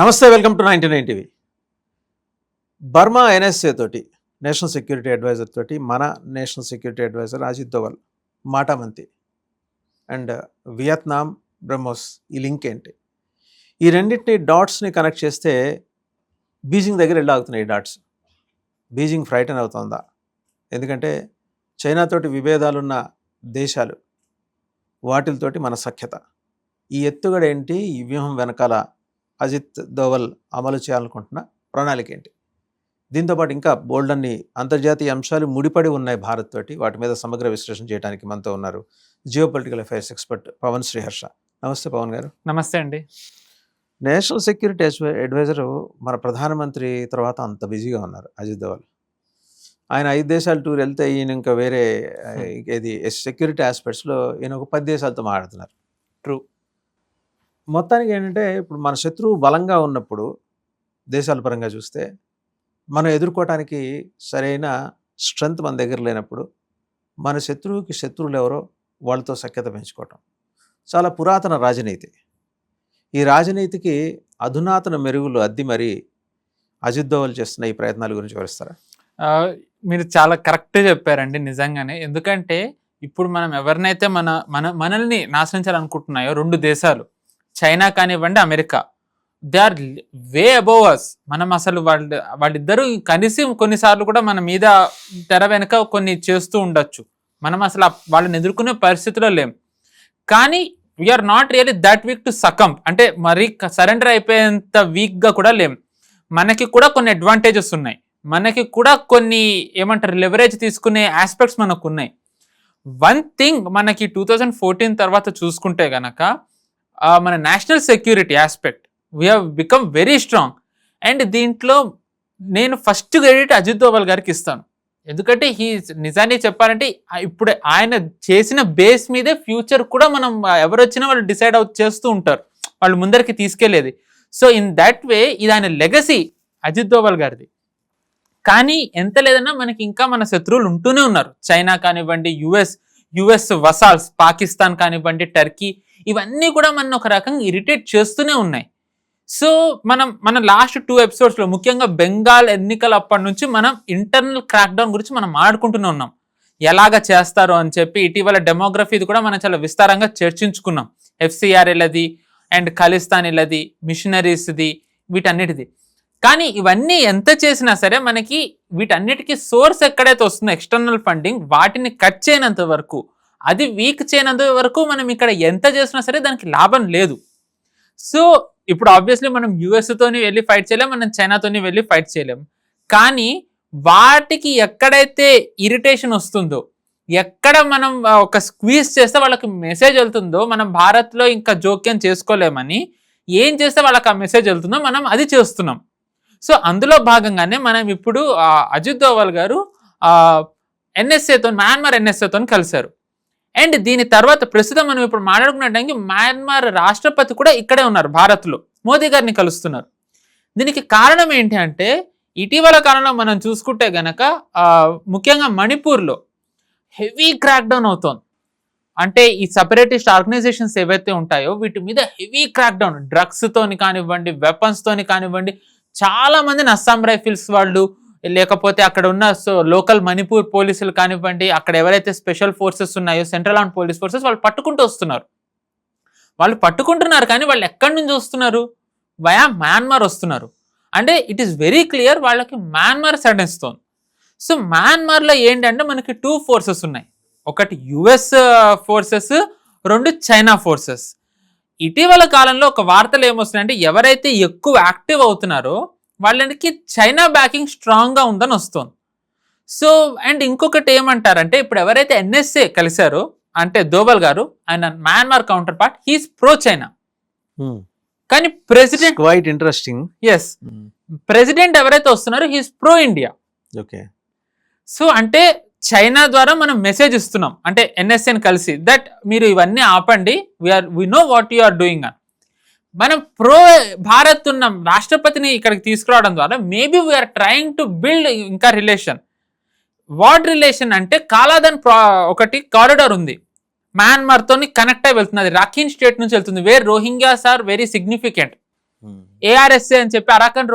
నమస్తే, welcome to 99 TV. Burma NSA తోటి, national security advisor తోటి మన national security advisor Ajit Doval మాటామంతి అండ్ వియత్నాం బ్రహ్మోస్ ఈ లింక్ ఏంటి? ఈ రెండింటిని డాట్స్ని కనెక్ట్ చేస్తే బీజింగ్ దగ్గర వెళ్ళి ఆగుతున్నాయి ఈ డాట్స్. బీజింగ్ ఫ్రైటన్ అవుతుందా? ఎందుకంటే చైనాతోటి విభేదాలున్న దేశాలు, వాటితోటి మన సఖ్యత. ఈ ఎత్తుగడ ఏంటి? ఈ వ్యూహం వెనకాల అజిత్ దోవల్ అమలు చేయాలనుకుంటున్న ప్రణాళిక ఏంటి? దీంతోపాటు ఇంకా బోల్డ్ అన్ని అంతర్జాతీయ అంశాలు ముడిపడి ఉన్నాయి భారత్ తోటి. వాటి మీద సమగ్ర విశ్లేషణ చేయడానికి మనతో ఉన్నారు geo political affairs expert Pavan Sriharsha. నమస్తే పవన్ గారు. నమస్తే అండి. నేషనల్ సెక్యూరిటీ అడ్వైజరు మన ప్రధానమంత్రి తర్వాత అంత బిజీగా ఉన్నారు అజిత్ దోవల్. ఆయన 5 దేశాలు టూర్ వెళ్తే ఈయన ఇంకా వేరే ఇది సెక్యూరిటీ ఆస్పెక్ట్స్లో ఈయన ఒక 10 దేశాలతో మాట్లాడుతున్నారు. ట్రూ. మొత్తానికి ఏంటంటే ఇప్పుడు మన శత్రువు బలంగా ఉన్నప్పుడు దేశాల పరంగా చూస్తే మనం ఎదుర్కోవటానికి సరైన స్ట్రెంగ్త్ మన దగ్గర లేనప్పుడు మన శత్రువుకి శత్రువులు ఎవరో వాళ్ళతో సఖ్యత పెంచుకోవటం చాలా పురాతన రాజనీతి. ఈ రాజనీతికి అధునాతన మెరుగులు అద్ది మరీ అజిత్ దోవల్ చేస్తున్న ఈ ప్రయత్నాల గురించి వివరిస్తారా? మీరు చాలా కరెక్ట్ చెప్పారండి నిజంగానే. ఎందుకంటే ఇప్పుడు మనం ఎవరినైతే మనల్ని నాశనం చేయాలనుకుంటున్నాయో 2 దేశాలు, చైనా కానివ్వండి America, they are way above us. మనం అసలు వాళ్ళిద్దరూ కనీసం కొన్నిసార్లు కూడా మన మీద తెర వెనుక కొన్ని చేస్తూ ఉండొచ్చు. మనం అసలు వాళ్ళని ఎదుర్కొనే పరిస్థితిలో లేం. కానీ we're not really that weak to succumb, అంటే మరీ సరెండర్ అయిపోయేంత వీక్గా కూడా లేం. మనకి కూడా కొన్ని అడ్వాంటేజెస్ ఉన్నాయి, మనకి కూడా కొన్ని ఏమంటారు లెవరేజ్ తీసుకునే ఆస్పెక్ట్స్ మనకు ఉన్నాయి. వన్ థింగ్ మనకి 2014 తర్వాత చూసుకుంటే గనక మన national security aspect we have become very strong. And దీంట్లో నేను ఫస్ట్ క్రెడిట్ అజిత్ దోవల్ గారికి ఇస్తాను. ఎందుకంటే నిజాన్ని చెప్పాలంటే ఇప్పుడు ఆయన చేసిన బేస్ మీదే ఫ్యూచర్ కూడా మనం ఎవరు వచ్చినా వాళ్ళు డిసైడ్ చేస్తూ ఉంటారు, వాళ్ళు ముందరికి తీసుకెళ్లేది. సో ఇన్ దట్ వే ఇది ఆయన లెగసీ అజిత్ దోవల్ గారిది. కానీ ఎంత లేదన్నా మనకి ఇంకా మన శత్రువులు ఉంటూనే ఉన్నారు. చైనా కానివ్వండి, యుఎస్ వసాల్స్, పాకిస్తాన్ కానివ్వండి, టర్కీ, ఇవన్నీ కూడా మన ఒక రకంగా ఇరిటేట్ చేస్తూనే ఉన్నాయి. సో మన లాస్ట్ 2 ఎపిసోడ్స్లో ముఖ్యంగా బెంగాల్ ఎన్నికల అప్పటి నుంచి మనం ఇంటర్నల్ క్రాక్ డౌన్ గురించి మనం మాట్లాడుకుంటూనే ఉన్నాం, ఎలాగ చేస్తారో అని చెప్పి. ఇటీవల డెమోగ్రఫీది కూడా మనం చాలా విస్తారంగా చర్చించుకున్నాం. FCR ఇలాది అండ్ ఖలిస్తాన్ ఇలాది, మిషనరీస్ది, వీటన్నిటిది. కానీ ఇవన్నీ ఎంత చేసినా సరే మనకి వీటన్నిటికీ సోర్స్ ఎక్కడైతే వస్తుందో ఎక్స్టర్నల్ ఫండింగ్, వాటిని కట్ చేయనంత వరకు, అది వీక్ చేయనంత వరకు మనం ఇక్కడ ఎంత చేసినా సరే దానికి లాభం లేదు. సో ఇప్పుడు ఆబ్వియస్లీ మనం యుఎస్తోని వెళ్ళి ఫైట్ చేయలేం, మనం చైనాతోని వెళ్ళి ఫైట్ చేయలేం. కానీ వాటికి ఎక్కడైతే ఇరిటేషన్ వస్తుందో, ఎక్కడ మనం ఒక స్క్వీజ్ చేస్తే వాళ్ళకి మెసేజ్ వెళ్తుందో, మనం భారత్లో ఇంకా జోక్యం చేసుకోలేమని ఏం చేస్తే వాళ్ళకి ఆ మెసేజ్ వెళ్తుందో మనం అది చేస్తున్నాం. సో అందులో భాగంగానే మనం ఇప్పుడు అజిత్ దోవల్ గారు మయన్మార్ ఎన్ఎస్ఏతో కలిశారు. అండ్ దీని తర్వాత ప్రస్తుతం మనం ఇప్పుడు మాట్లాడుకున్నట్టు మయన్మార్ రాష్ట్రపతి కూడా ఇక్కడే ఉన్నారు, భారత్లో మోదీ గారిని కలుస్తున్నారు. దీనికి కారణం ఏంటి అంటే ఇటీవల కాలంలో మనం చూసుకుంటే గనక ముఖ్యంగా మణిపూర్లో హెవీ క్రాక్ డౌన్ అవుతోంది. అంటే ఈ సెపరేటిస్ట్ ఆర్గనైజేషన్స్ ఏవైతే ఉంటాయో వీటి మీద హెవీ క్రాక్ డౌన్, డ్రగ్స్తోని కానివ్వండి, వెపన్స్తోని కానివ్వండి. చాలా మందిని అస్సాం రైఫిల్స్ వాళ్ళు, లేకపోతే అక్కడ ఉన్న లోకల్ మణిపూర్ పోలీసులు కానివ్వండి, అక్కడ ఎవరైతే స్పెషల్ ఫోర్సెస్ ఉన్నాయో, సెంట్రల్ ఆర్మ్ పోలీస్ ఫోర్సెస్, వాళ్ళు పట్టుకుంటూ వస్తున్నారు. వాళ్ళు పట్టుకుంటున్నారు కానీ వాళ్ళు ఎక్కడి నుంచి వస్తున్నారు? వయా మయన్మార్ వస్తున్నారు. అంటే ఇట్ ఈస్ వెరీ క్లియర్ వాళ్ళకి మయన్మార్ సడెన్స్తోంది. సో మయన్మార్లో ఏంటంటే మనకి 2 ఫోర్సెస్ ఉన్నాయి, ఒకటి US ఫోర్సెస్, 2 చైనా ఫోర్సెస్. ఇటీవల కాలంలో ఒక వార్తలు ఏమొస్తున్నాయంటే ఎవరైతే ఎక్కువ యాక్టివ్ అవుతున్నారో వాళ్ళకి చైనా బ్యాకింగ్ స్ట్రాంగ్గా ఉందని వస్తుంది. సో అండ్ ఇంకొకటి ఏమంటారంటే ఇప్పుడు ఎవరైతే NSA కలిశారో అంటే దోవల్ గారు, ఆయన Myanmar counterpart, he's pro China. కానీ president quite interesting. Yes, president ఎవరైతే వస్తున్నారో he's pro India. Okay. So అంటే చైనా ద్వారా మనం మెసేజ్ ఇస్తున్నాం, అంటే NSAని కలిసి, దట్ మీరు ఇవన్నీ ఆపండి, we know what you are doing అని. మనం ప్రో భారత్ ఉన్న రాష్ట్రపతిని ఇక్కడికి తీసుకురావడం ద్వారా maybe we're trying to build ఇంకా రిలేషన్. వాట్ రిలేషన్ అంటే కాలాదన్ ఒకటి కారిడార్ ఉంది, మయన్మార్తో కనెక్ట్ అయి వెళ్తుంది, అది రాఖీన్ స్టేట్ నుంచి వెళ్తుంది, where Rohingyas are very significant. ARSA అని చెప్పి అరాకన్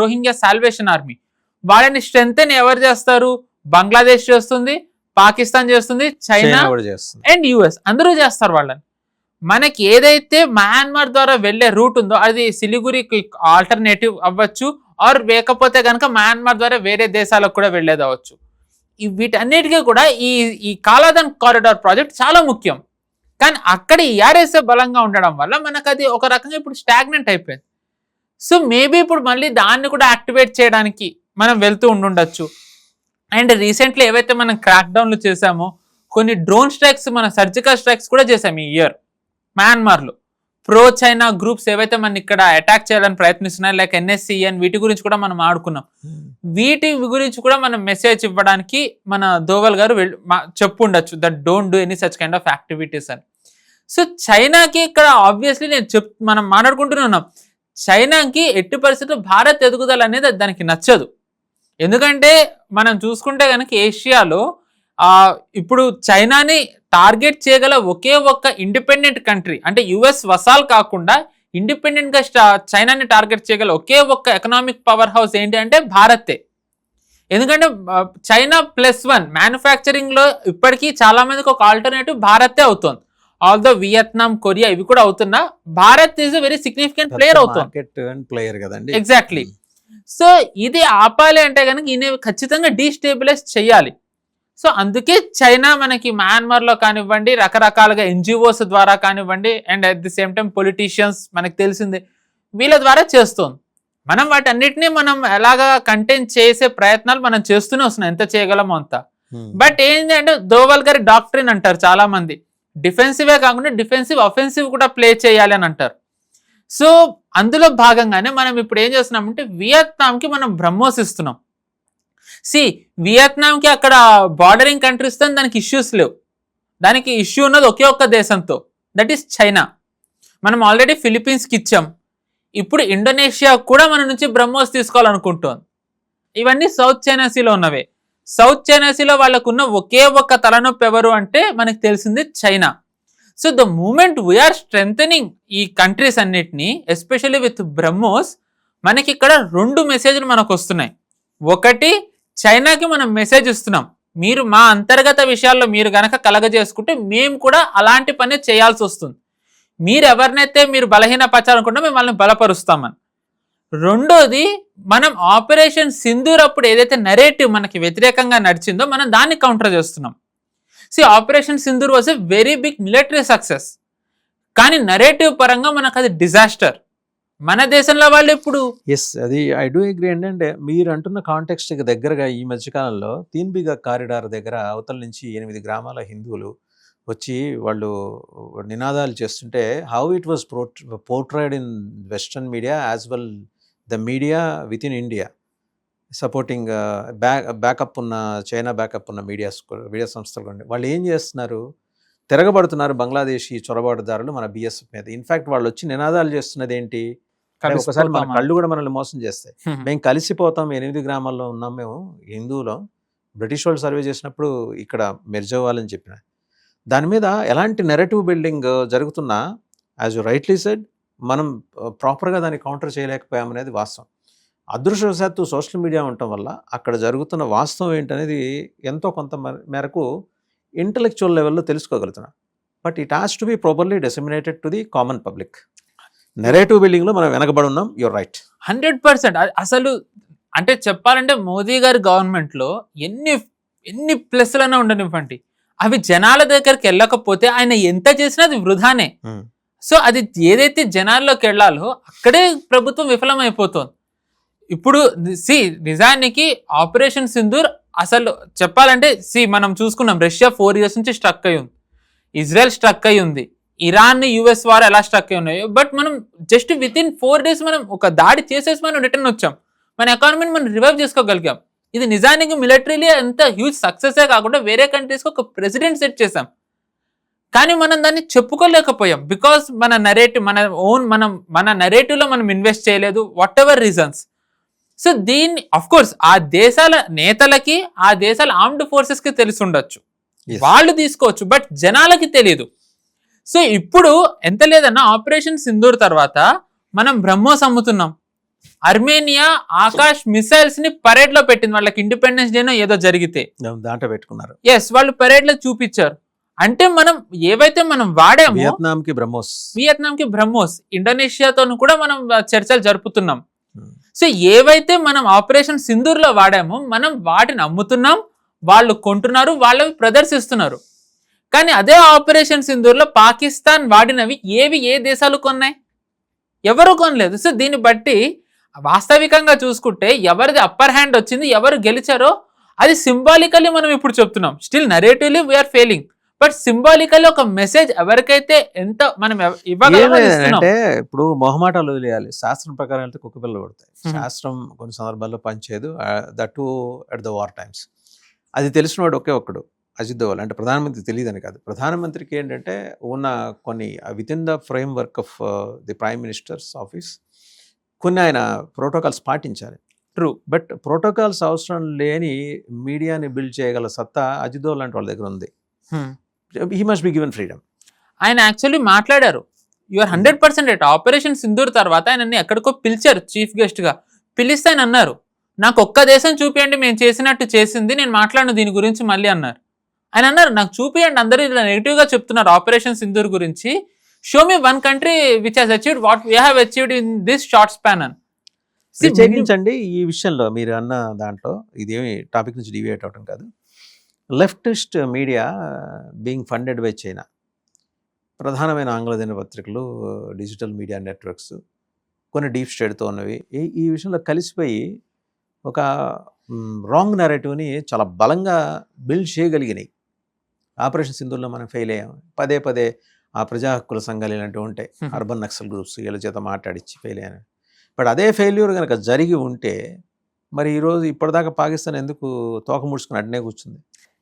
రోహింగ్యా సాల్వేషన్ ఆర్మీ, వాళ్ళని స్ట్రెంగ్త్ ఎవరు చేస్తారు? బంగ్లాదేశ్ చేస్తుంది, పాకిస్తాన్ చేస్తుంది, చైనా అండ్ US అందరూ చేస్తారు వాళ్ళని. మనకి ఏదైతే మయన్మార్ ద్వారా వెళ్లే రూట్ ఉందో అది సిలిగురికి ఆల్టర్నేటివ్ అవ్వచ్చు, ఆర్ లేకపోతే కనుక మయన్మార్ ద్వారా వేరే దేశాలకు కూడా వెళ్లేది అవ్వచ్చు. వీటన్నిటికీ కూడా ఈ కాలాదన్ కారిడార్ ప్రాజెక్ట్ చాలా ముఖ్యం. కానీ అక్కడ ARSA బలంగా ఉండడం వల్ల మనకు అది ఒక రకంగా ఇప్పుడు స్టాగ్నెంట్ అయిపోయింది. సో మేబీ ఇప్పుడు మళ్ళీ దాన్ని కూడా యాక్టివేట్ చేయడానికి మనం వెళ్తూ ఉండుండొచ్చు. అండ్ రీసెంట్లీ ఏవైతే మనం క్రాక్ డౌన్లు చేసామో కొన్ని డ్రోన్ స్ట్రైక్స్, మన సర్జికల్ స్ట్రైక్స్ కూడా చేసాము ఈ ఇయర్ మయన్మార్లో. ప్రో చైనా గ్రూప్స్ ఏవైతే మన ఇక్కడ అటాక్ చేయాలని ప్రయత్నిస్తున్నాయి, లైక్ NSCN, వీటి గురించి కూడా మనం ఆడుకున్నాం. వీటి గురించి కూడా మనం మెసేజ్ ఇవ్వడానికి మన దోవల్ గారు చెప్పుండొచ్చు that don't do any such kind of activities అని. సో చైనాకి ఇక్కడ ఆబ్వియస్లీ మనం మాట్లాడుకుంటూనే ఉన్నాం, చైనాకి ఎట్టి పరిస్థితుల్లో భారత్ ఎదుగుదల అనేది దానికి నచ్చదు. ఎందుకంటే మనం చూసుకుంటే కనుక ఏషియాలో ఇప్పుడు చైనాని టార్గెట్ చేయగల ఒకే ఒక్క ఇండిపెండెంట్ కంట్రీ, అంటే US వసాల్ కాకుండా ఇండిపెండెంట్ గా చైనాని టార్గెట్ చేయగల ఒకే ఒక్క ఎకనామిక్ పవర్ హౌస్ ఏంటి అంటే భారతే. ఎందుకంటే చైనా +1 మ్యానుఫ్యాక్చరింగ్ లో ఇప్పటికీ చాలా మందికి ఒక ఆల్టర్నేటివ్ భారతే అవుతుంది. ఆల్దో వియత్నాం, కొరియా ఇవి కూడా అవుతున్నా, Bharat is very significant player అవుతుంది. ఎగ్జాక్ట్లీ. సో ఇది ఆపాలి అంటే కనుక ఈయన ఖచ్చితంగా డీస్టేబిలైజ్ చేయాలి. సో అందుకే చైనా మనకి మయన్మార్లో కానివ్వండి, రకరకాలుగా NGOs ద్వారా కానివ్వండి, and at the same time politicians మనకు తెలిసిందే వీళ్ళ ద్వారా చేస్తుంది. మనం వాటన్నిటినీ మనం ఎలాగా కంటైన్ చేసే ప్రయత్నాలు మనం చేస్తూనే వస్తున్నాం, ఎంత చేయగలమో అంత. బట్ ఏంటి అంటే దోవల్ గారి డాక్ట్రిన్ అంటారు చాలా మంది, డిఫెన్సివే కాకుండా డిఫెన్సివ్ అఫెన్సివ్ కూడా ప్లే చేయాలి అని అంటారు. సో అందులో భాగంగానే మనం ఇప్పుడు ఏం చేస్తున్నామంటే వియత్నాంకి మనం బ్రహ్మోస్ ఇస్తున్నాం. వియత్నాంకి అక్కడ బార్డరింగ్ కంట్రీస్ తో దానికి ఇష్యూస్ లేవు, దానికి ఇష్యూ ఉన్నది ఒకే ఒక్క దేశంతో, దట్ ఈస్ చైనా. మనం ఆల్రెడీ ఫిలిప్పీన్స్కి ఇచ్చాం, ఇప్పుడు ఇండోనేషియా కూడా మన నుంచి బ్రహ్మోస్ తీసుకోవాలనుకుంటోంది. ఇవన్నీ సౌత్ చైనా సీలో ఉన్నవే. సౌత్ చైనా సీలో వాళ్ళకున్న ఒకే ఒక్క తలనొప్పి ఎవరు అంటే మనకు తెలిసింది China. So the moment we're strengthening ఈ కంట్రీస్ అన్నిటినీ, ఎస్పెషల్లీ విత్ బ్రహ్మోస్, మనకి ఇక్కడ 2 మెసేజ్లు మనకు వస్తున్నాయి. ఒకటి, చైనాకి మనం మెసేజ్ ఇస్తున్నాం, మీరు మా అంతర్గత విషయాల్లో మీరు గనక కలగజేసుకుంటే మేము కూడా అలాంటి పని చేయాల్సి వస్తుంది, మీరు ఎవరినైతే మీరు బలహీనపరచాలనుకుంటే మేము వాళ్ళని బలపరుస్తామని. రెండోది, మనం ఆపరేషన్ సింధూర్ అప్పుడు ఏదైతే నరేటివ్ మనకి వ్యతిరేకంగా నడిచిందో మనం దాన్ని కౌంటర్ చేస్తున్నాం. Operation Sindoor was a very big military success, కానీ నరేటివ్ పరంగా మనకు అది డిజాస్టర్. మన దేశంలో వాళ్ళు ఇప్పుడు అది ఐ డూ అగ్రీ. ఏంటంటే మీరు అంటున్న కాంటెక్స్ట్ దగ్గరగా ఈ మధ్యకాలంలో తీన్బిగా కారిడార్ దగ్గర అవతల నుంచి 8 గ్రామాల హిందువులు వచ్చి వాళ్ళు నినాదాలు చేస్తుంటే, how it was portrayed in western media as well the media within India, supporting backup ఉన్న చైనా బ్యాకప్ ఉన్న మీడియా సంస్థలు ఉండి వాళ్ళు ఏం చేస్తున్నారు, తిరగబడుతున్నారు బంగ్లాదేశీ చొరబాటుదారులు మన BSF మీద. ఇన్ఫాక్ట్ వాళ్ళు వచ్చి నినాదాలు చేస్తున్నది ఏంటి, ఒకసారి మన కళ్ళు కూడా మనల్ని మోసం చేస్తాయి. మేము కలిసిపోతాం, 8 గ్రామాల్లో ఉన్నాం మేము హిందువులో, బ్రిటిష్ వాళ్ళు సర్వే చేసినప్పుడు ఇక్కడ మెర్జవ్వాలని చెప్పిన దాని మీద ఎలాంటి నెరేటివ్ బిల్డింగ్ జరుగుతున్నా, యాజ్ యు రైట్లీ సెడ్, మనం ప్రాపర్గా దాన్ని కౌంటర్ చేయలేకపోయామనేది వాస్తవం. అదృష్టవశాత్తు సోషల్ మీడియా ఉండటం వల్ల అక్కడ జరుగుతున్న వాస్తవం ఏంటనేది ఎంతో కొంత మేరకు ఇంటలెక్చువల్ లెవెల్లో తెలుసుకోగలుగుతున్నాం. But it has to be properly disseminated to the common public. Narrative బిల్డింగ్లో మనం వెనకబడి ఉన్నాం, యూర్ రైట్ 100%. అసలు అంటే చెప్పాలంటే మోదీ గారి గవర్నమెంట్లో ఎన్ని ప్లస్లైనా ఉండనివ్వండి, అవి జనాల దగ్గరికి వెళ్ళకపోతే ఆయన ఎంత చేసినా అది వృధానే. సో అది ఏదైతే జనాల్లోకి వెళ్ళాలో అక్కడే ప్రభుత్వం విఫలమైపోతుంది. ఇప్పుడు నిజానికి ఆపరేషన్ సింధూర్ అసలు చెప్పాలంటే మనం చూసుకున్నాం, రష్యా 4 years నుంచి స్ట్రక్ అయి ఉంది, ఇజ్రాయెల్ స్ట్రక్ అయి ఉంది, ఇరాన్ US వారు ఎలా స్ట్రక్ అయి ఉన్నాయో. బట్ మనం జస్ట్ విత్ ఇన్ 4 days మనం ఒక దాడి చేసేసి మనం రిటర్న్ వచ్చాం, మన ఎకానమీని మనం రివైవ్ చేసుకోగలిగాం. ఇది నిజానికి మిలిటరీలీ ఎంత హ్యూజ్ సక్సెసే కాకుండా వేరే కంట్రీస్కి ఒక ప్రెసిడెంట్ సెట్ చేసాం, కానీ మనం దాన్ని చెప్పుకోలేకపోయాం. బికాస్ మన నరేటివ్ మన నరేటివ్లో మనం ఇన్వెస్ట్ చేయలేదు, వాట్ ఎవర్ రీజన్స్. సో దీన్ని అఫ్ కోర్స్ ఆ దేశాల నేతలకి, ఆ దేశాల ఆర్మ్డ్ ఫోర్సెస్కి తెలిసి ఉండొచ్చు, వాళ్ళు తీసుకోవచ్చు, బట్ జనాలకి తెలియదు. సో ఇప్పుడు ఎంత లేదన్నా ఆపరేషన్ సింధూర్ తర్వాత మనం బ్రహ్మోస్ అమ్ముతున్నాం. అర్మేనియా ఆకాష్ మిసైల్స్ ని పరేడ్ లో పెట్టింది, వాళ్ళకి ఇండిపెండెన్స్ డేనో ఏదో జరిగితే దాంట్లో పెట్టుకున్నారు. ఎస్, వాళ్ళు పరేడ్ లో చూపించారు. అంటే మనం ఏవైతే మనం వాడామో, వియత్నాం కి బ్రహ్మోస్, ఇండోనేషియాతో కూడా మనం చర్చలు జరుపుతున్నాం. సో ఏవైతే మనం ఆపరేషన్ సింధూర్ లో వాడామో మనం వాటిని అమ్ముతున్నాం, వాళ్ళు కొంటున్నారు, వాళ్ళవి ప్రదర్శిస్తున్నారు. కానీ అదే ఆపరేషన్ సింధూర్ లో పాకిస్తాన్ వాడినవి ఏవి ఏ దేశాలు కొన్నాయి? ఎవరు కొనలేదు. సో దీన్ని బట్టి వాస్తవికంగా చూసుకుంటే ఎవరిది అప్పర్ హ్యాండ్ వచ్చింది, ఎవరు గెలిచారో అది సింబాలికల్లీ మనం ఇప్పుడు చెప్తున్నాం. Still narratively we are failing, but symbolically ఒక మెసేజ్ ఎవరికైతే ఎంత మనం అంటే ఇప్పుడు మొహమాటాలు వదిలేయాలి. శాస్త్రం ప్రకారం వెళ్తే కుక్క పిల్లలు పడతాయి. శాస్త్రం కొన్ని సందర్భాల్లో పనిచేయదు, that to at the war times. అది తెలిసినవాడు ఒకే ఒక్కడు, అజిత్ దోవల్. అంటే ప్రధానమంత్రి తెలియదని కాదు, ప్రధానమంత్రికి ఏంటంటే ఉన్న కొన్ని with in the frame work of the prime ministers office కొన్ని ఆయన ప్రోటోకాల్స్ పాటించాలి. ట్రూ, బట్ ప్రోటోకాల్స్ అవసరం లేని మీడియాని బిల్డ్ చేయగల సత్తా అజిత్ దోవల్ లాంటి వాళ్ళ దగ్గర ఉంది. He must be given freedom. ఆయన యాక్చువల్లీ మాట్లాడారు, యూఆర్ 100% రైట్. ఆపరేషన్ సింధూర్ తర్వాత ఆయనని ఎక్కడికో పిలిచారు చీఫ్ గెస్ట్ గా. పిలిస్తే ఆయన అన్నారు, నాకు ఒక్క దేశం చూపియండి మేము చేసినట్టు చేసింది, నేను మాట్లాడను దీని గురించి మళ్ళీ అన్నారు. ఆయన అన్నారు, నాకు చూపియండి, అందరూ ఇలా నెగిటివ్ గా చెప్తున్నారు ఆపరేషన్ సింధూర్ గురించి, show me one country which has achieved what we have achieved in this short span అని. ప్రత్యేకించండి ఈ విషయంలో మీరు అన్న దాంట్లో, ఇదేమి టాపిక్ నుంచి డివియేట్ అవడం కాదు. Leftist media being funded by China, ప్రధానమైన ఆంగ్ల దినపత్రికలు, డిజిటల్ మీడియా నెట్వర్క్స్, కొన్ని డీప్ స్టేట్తో ఉన్నవి ఈ విషయంలో కలిసిపోయి ఒక రాంగ్ నెరేటివ్ని చాలా బలంగా బిల్డ్ చేయగలిగినాయి. ఆపరేషన్ సింధూర్లో మనం ఫెయిల్ అయ్యాం. పదే పదే ఆ ప్రజా హక్కుల సంఘాలు ఇలాంటివి ఉంటాయి, అర్బన్ నక్సల్ గ్రూప్స్ వీళ్ళ చేత మాట్లాడించి ఫెయిల్ అయ్యాను. బట్ అదే ఫెయిల్యూర్ కనుక జరిగి ఉంటే మరి ఈరోజు ఇప్పటిదాకా పాకిస్తాన్ ఎందుకు తోక ముడుచుకుని అడ్నే కూర్చుంది?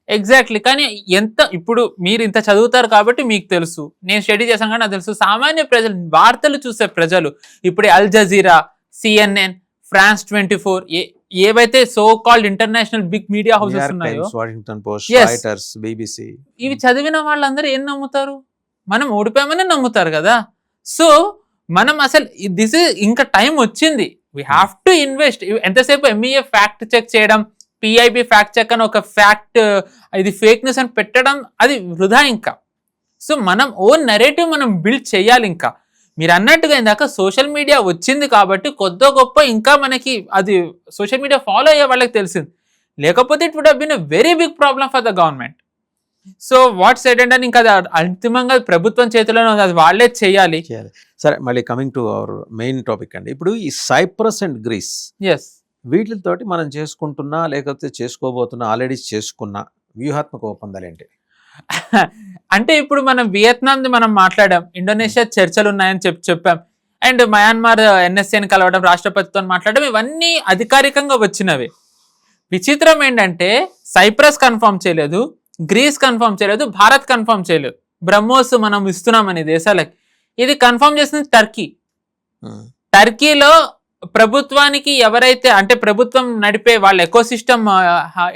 ఎగ్జాక్ట్లీ. కానీ ఎంత ఇప్పుడు మీరు ఇంత చదువుతారు కాబట్టి మీకు తెలుసు, నేను స్టడీ చేశాను కానీ నాకు తెలుసు, సామాన్య ప్రజలు, వార్తలు చూసే ప్రజలు, ఇప్పుడు అల్ జజీరా, CNN, ఫ్రాన్స్ 24, ఏవైతే so called international big media houses ఉన్నాయో, BBC, ఇవి చదివిన వాళ్ళందరూ ఏం నమ్ముతారు? మనం ఓడిపోయామని నమ్ముతారు కదా. సో మనం అసలు దిస్ ఇస్ ఇంకా టైం వచ్చింది, వీ హ్యావ్ టు ఇన్వెస్ట్. ఎంతసేపు MEA ఫ్యాక్ట్ చెక్ చేయడం, PIB ఫ్యాక్ట్ చెక్ అని ఒక ఫ్యాక్ట్ ఇది ఫేక్ న్యూస్ అని పెట్టడం, అది వృధా ఇంకా. సో మనం ఓన్ నెరేటివ్ మనం బిల్డ్ చేయాలి. ఇంకా మీరు అన్నట్టుగా ఇందాక సోషల్ మీడియా వచ్చింది కాబట్టి కొద్దో గొప్ప ఇంకా మనకి అది సోషల్ మీడియా ఫాలో అయ్యే వాళ్ళకి తెలిసింది, లేకపోతే it would have been a very big problem for the government. So what said అంటే ఇంకా అది అంతిమంగా ప్రభుత్వం చేతిలోనే ఉంది, అది వాళ్ళే చేయాలి. సరే, మళ్ళీ coming to our main topic అండి. ఇప్పుడు ఈ సైప్రస్ అండ్ గ్రీస్, ఎస్, వీటితోటి మనం చేసుకుంటున్నా లేకపోతే చేసుకోబోతున్నా, ఆల్రెడీ చేసుకున్న వ్యూహాత్మక ఒప్పందాలు ఏంటి? అంటే ఇప్పుడు మనం వియత్నాంది మనం మాట్లాడాం, ఇండోనేషియా చర్చలు ఉన్నాయని చెప్పాం, అండ్ మయన్మార్ NSAని కలవడం, రాష్ట్రపతితో మాట్లాడడం, ఇవన్నీ అధికారికంగా వచ్చినవి. విచిత్రం ఏంటంటే సైప్రస్ కన్ఫర్మ్ చేయలేదు, గ్రీస్ కన్ఫర్మ్ చేయలేదు, భారత్ కన్ఫర్మ్ చేయలేదు బ్రహ్మోస్ మనం ఇస్తున్నామని దేశాలకి. ఇది కన్ఫర్మ్ చేసింది టర్కీ. టర్కీలో ప్రభుత్వానికి ఎవరైతే అంటే ప్రభుత్వం నడిపే వాళ్ళ ఎకోసిస్టమ్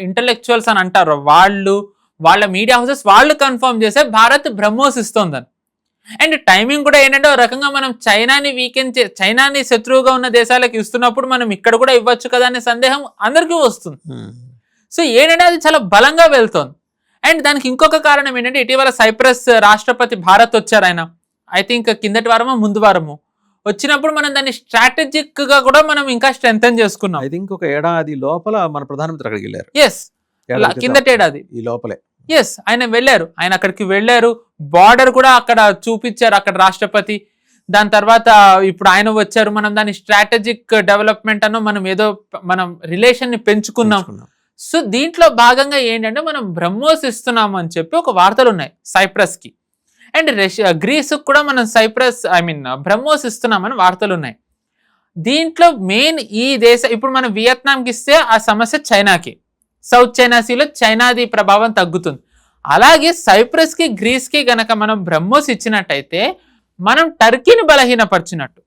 ఇంటలెక్చువల్స్ అని అంటారో వాళ్ళు, వాళ్ళ మీడియా హౌసెస్ వాళ్ళు కన్ఫర్మ్ చేస్తే భారత్ బ్రహ్మోస్ ఇస్తోందని. అండ్ టైమింగ్ కూడా ఏంటంటే ఒక రకంగా మనం చైనాని శత్రువుగా ఉన్న దేశాలకు ఇస్తున్నప్పుడు మనం ఇక్కడ కూడా ఇవ్వచ్చు కదా అనే సందేహం అందరికీ వస్తుంది. సో ఏంటంటే అది చాలా బలంగా వెళ్తోంది. అండ్ దానికి ఇంకొక కారణం ఏంటంటే ఇటీవల సైప్రస్ రాష్ట్రపతి భారత్ వచ్చారు. ఆయన ఐ థింక్ కిందటి వారమో ముందు వారము వచ్చినప్పుడు మనం దాన్ని స్ట్రాటజిక్ గా కూడా మనం ఇంకా స్ట్రెంథెన్ చేసుకున్నాం. ఐ థింక్ ఒక ఏడాది లోపల మన ప్రధానమంత్రి అక్కడికి వెళ్ళారు. ఎస్, కిందటి ఏడాది ఈ లోపలే. ఎస్, ఆయన వెళ్ళారు, ఆయన అక్కడికి వెళ్ళారు, బార్డర్ కూడా అక్కడ చూపించారు అక్కడ రాష్ట్రపతి. దాని తర్వాత ఇప్పుడు ఆయన వచ్చారు, మనం దాని స్ట్రాటజిక్ డెవలప్మెంట్ అన్నో మనం ఏదో మనం రిలేషన్ ని పెంచుకున్నాం. సో దీంట్లో భాగంగా ఏంటంటే మనం బ్రహ్మోస్ ఇస్తున్నాము అని చెప్పి ఒక వార్తలు ఉన్నాయి సైప్రస్ కి. అండ్ గ్రీస్ కూడా మనం బ్రహ్మోస్ ఇస్తున్నామని వార్తలు ఉన్నాయి. దీంట్లో మెయిన్ ఈ ఇప్పుడు మనం వియత్నాంకి ఇస్తే ఆ సమస్య చైనాకి, సౌత్ చైనా సీలో చైనాది ప్రభావం తగ్గుతుంది. అలాగే సైప్రస్ కి గ్రీస్ కి గనక మనం బ్రహ్మోస్ ఇచ్చినట్టయితే మనం టర్కీని బలహీనపరిచినట్టు.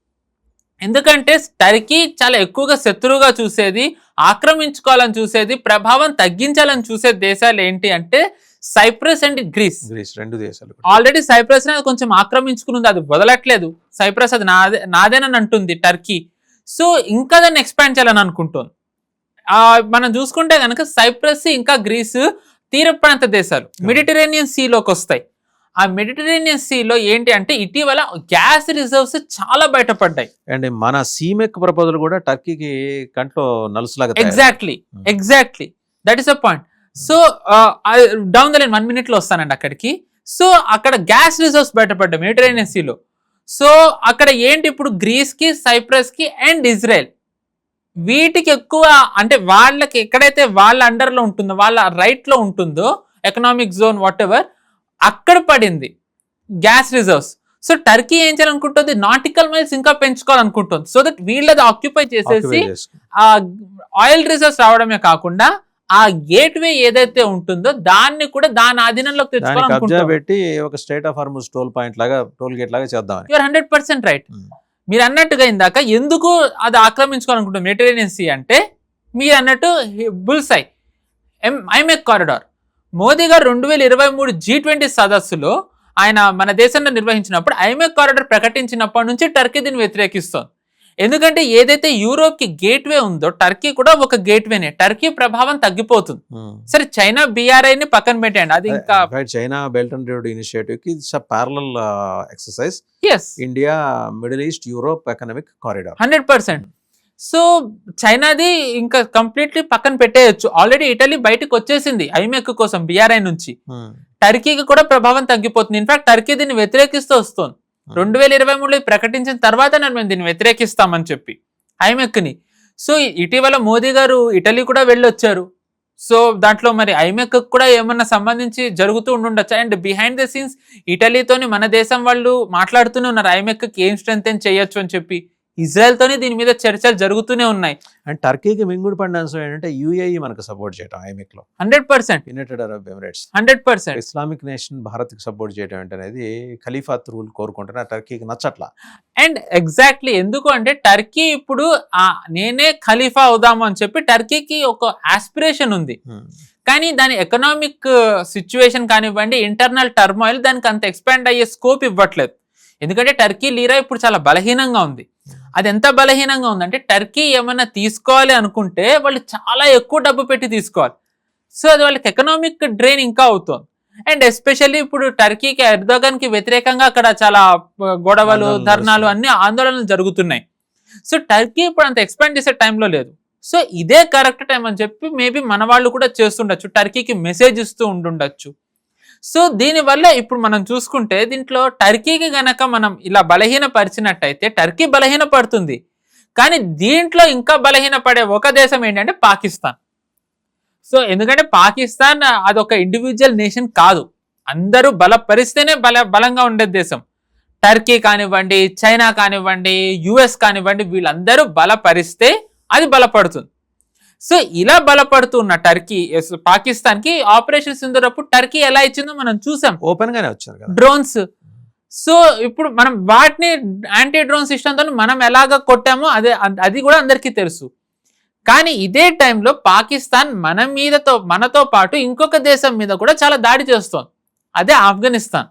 ఎందుకంటే టర్కీ చాలా ఎక్కువగా శత్రువుగా చూసేది, ఆక్రమించుకోవాలని చూసేది, ప్రభావం తగ్గించాలని చూసే దేశాలు ఏంటి అంటే సైప్రస్ అండ్ గ్రీస్. గ్రీస్ 2 దేశాలు కూడా. ఆల్రెడీ సైప్రస్ అనేది కొంచెం ఆక్రమించుకుని ఉంది, అది వదలట్లేదు. సైప్రస్ అది నాదేనని అంటుంది టర్కీ. సో ఇంకా దాన్ని ఎక్స్పాండ్ చేయాలని అనుకుంటుంది. మనం చూసుకుంటే కనుక సైప్రస్ ఇంకా గ్రీస్ తీర ప్రాంత దేశాలు మెడిటరేనియన్ సీలోకి వస్తాయి. ఆ మెడిటరేనియన్ సీలో ఏంటి అంటే ఇటీవల గ్యాస్ రిజర్వ్స్ చాలా బయటపడ్డాయి. అండ్ మన సీమెక్ ప్రపోజల్ కూడా టర్కీకి కంట్లో నలుసులాగా. Exactly that is a point. So down the line 1 minute లో వస్తానండి అక్కడికి. సో అక్కడ గ్యాస్ రిజర్వ్స్ బయటపడ్డాయి మెడిటరేనియన్ సీలో. సో అక్కడ ఏంటి ఇప్పుడు గ్రీస్ కి, సైప్రస్ కి అండ్ ఇజ్రాయెల్ వీటికి ఎక్కువ అంటే వాళ్ళకి ఎక్కడైతే వాళ్ళ అండర్ లో ఉంటుందో, వాళ్ళ రైట్ లో ఉంటుందో ఎకనామిక్ జోన్ వాట్ ఎవర్, అక్కడ పడింది గ్యాస్ రిజర్వ్స్. సో టర్కీ ఏం చేయాలనుకుంటుంది, నాటికల్ మైల్స్ ఇంకా పెంచుకోవాలనుకుంటుంది. సో దట్ వీళ్ళది ఆక్యుపై చేసేసి ఆ ఆయిల్ రిజర్వ్స్ రావడమే కాకుండా ఆ గేట్ వే ఏదైతే ఉంటుందో దాన్ని కూడా దాని ఆధీనంలోకి తెచ్చుకోవాలనుకుంటుంది. ఒక state of Hormuz toll point లాగా, టోల్ గేట్ లాగా చేద్దాం. You're 100% right. మీరు అన్నట్టుగా ఇందాక ఎందుకు అది ఆక్రమించుకోవాలనుకుంటుంది మెడిటరేనియన్ సీ అంటే, మీరు అన్నట్టు బుల్సై ఐమెక్ కారిడార్ మోదీ గారు 2023 G20 సదస్సులో ఆయన మన దేశంలో నిర్వహించినప్పుడు ఐమెక్ కారిడార్ ప్రకటించినప్పటి నుంచి టర్కీ దీన్ని వ్యతిరేకిస్తోంది. ఎందుకంటే ఏదైతే యూరోప్ కి గేట్ వే ఉందో టర్కీ కూడా ఒక గేట్ వేనే. టర్కీ ప్రభావం తగ్గిపోతుంది. సరే చైనా BRI ని పక్కన పెట్టండి, అది ఇంకా China belt and road initiative కి parallel exercise. India middle east Europe economic corridor 100%. So చైనాది ఇంకా కంప్లీట్లీ పక్కన పెట్టేయచ్చు. ఆల్రెడీ ఇటలీ బయటకు వచ్చేసింది ఐమెక్ కోసం BRI నుంచి. టర్కీకి కూడా ప్రభావం తగ్గిపోతుంది. ఇన్ఫాక్ట్ టర్కీ దీన్ని వ్యతిరేకిస్తూ వస్తుంది. 2023లో ప్రకటించిన తర్వాత మేము దీన్ని వ్యతిరేకిస్తామని చెప్పి ఐమెక్ ని. సో ఇటీవల మోదీ గారు ఇటలీ కూడా వెళ్ళొచ్చారు. సో దాంట్లో మరి ఐమెక్ కూడా ఏమన్నా సంబంధించి జరుగుతూ ఉండుండొచ్చు. అండ్ బిహైండ్ ద సీన్స్ ఇటలీతోని మన దేశం వాళ్ళు మాట్లాడుతూనే ఉన్నారు ఐమెక్ కి ఏం స్ట్రెంగ్ చేయొచ్చు అని చెప్పి. ఇజ్రాయెల్ తోని దీని మీద చర్చలు జరుగుతూనే ఉన్నాయి. అండ్ టర్కీకి మింగుడు పడిన అంశం ఏంటంటే UAE మనకు సపోర్ట్ చేయడం ఐమెక్ లో 100%. United Arab Emirates 100%. Islamic nation Bharat కి సపోర్ట్ చేయడం అనేది ఖలీఫాత్ రూల్ కోరుకుంటున్నా, టర్కీకి నచ్చట్లా. అండ్ ఎగ్జాక్ట్లీ ఎందుకు అంటే టర్కీ ఇప్పుడు నేనే ఖలీఫా అవుదాము అని చెప్పి టర్కీకి ఒక ఆస్పిరేషన్ ఉంది. కానీ దాని ఎకనామిక్ సిచ్యువేషన్ కానివ్వండి, ఇంటర్నల్ టర్మాయిల్ దానికి అంత ఎక్స్పాండ్ అయ్యే స్కోప్ ఇవ్వట్లేదు. ఎందుకంటే టర్కీ లీరా ఇప్పుడు చాలా బలహీనంగా ఉంది. అది ఎంత బలహీనంగా ఉందంటే టర్కీ ఏమన్నా తీసుకోవాలి అనుకుంటే వాళ్ళు చాలా ఎక్కువ డబ్బు పెట్టి తీసుకోవాలి. సో అది వాళ్ళకి ఎకనామిక్ డ్రైన్ ఇంకా అవుతుంది. అండ్ ఎస్పెషల్లీ ఇప్పుడు టర్కీకి ఎర్దోగన్ కి వ్యతిరేకంగా అక్కడ చాలా గొడవలు, ధర్నాలు, అన్ని ఆందోళనలు జరుగుతున్నాయి. సో టర్కీ ఇప్పుడు అంత ఎక్స్పాండ్ చేసే టైంలో లేదు. సో ఇదే కరెక్ట్ టైం అని చెప్పి మేబీ మన వాళ్ళు కూడా చేస్తుండొచ్చు, టర్కీకి మెసేజ్ ఇస్తూ ఉండుండొచ్చు. సో దీనివల్ల ఇప్పుడు మనం చూసుకుంటే దీంట్లో టర్కీకి గనక మనం ఇలా బలహీన పరిచినట్టయితే టర్కీ బలహీన పడుతుంది. కానీ దీంట్లో ఇంకా బలహీన పడే ఒక దేశం ఏంటంటే పాకిస్తాన్. సో ఎందుకంటే పాకిస్తాన్ అదొక ఇండివిజువల్ నేషన్ కాదు, అందరూ బలపరిస్తేనే బలంగా ఉండే దేశం. టర్కీ కానివ్వండి, చైనా కానివ్వండి, US కానివ్వండి, వీళ్ళందరూ బలపరిస్తే అది బలపడుతుంది. సో ఇలా బలపడుతున్న టర్కీ పాకిస్తాన్ కి ఆపరేషన్ సింధూర్ అప్పుడు టర్కీ ఎలా ఇచ్చిందో మనం చూసాం, ఓపెన్ గానే వచ్చారు డ్రోన్స్. సో ఇప్పుడు మనం వాటిని యాంటీ డ్రోన్ సిస్టమ్ తో మనం ఎలాగ కొట్టామో అది కూడా అందరికీ తెలుసు. కానీ ఇదే టైంలో పాకిస్తాన్ మనతో పాటు ఇంకొక దేశం మీద కూడా చాలా దాడి చేస్తోంది, అదే ఆఫ్ఘనిస్తాన్.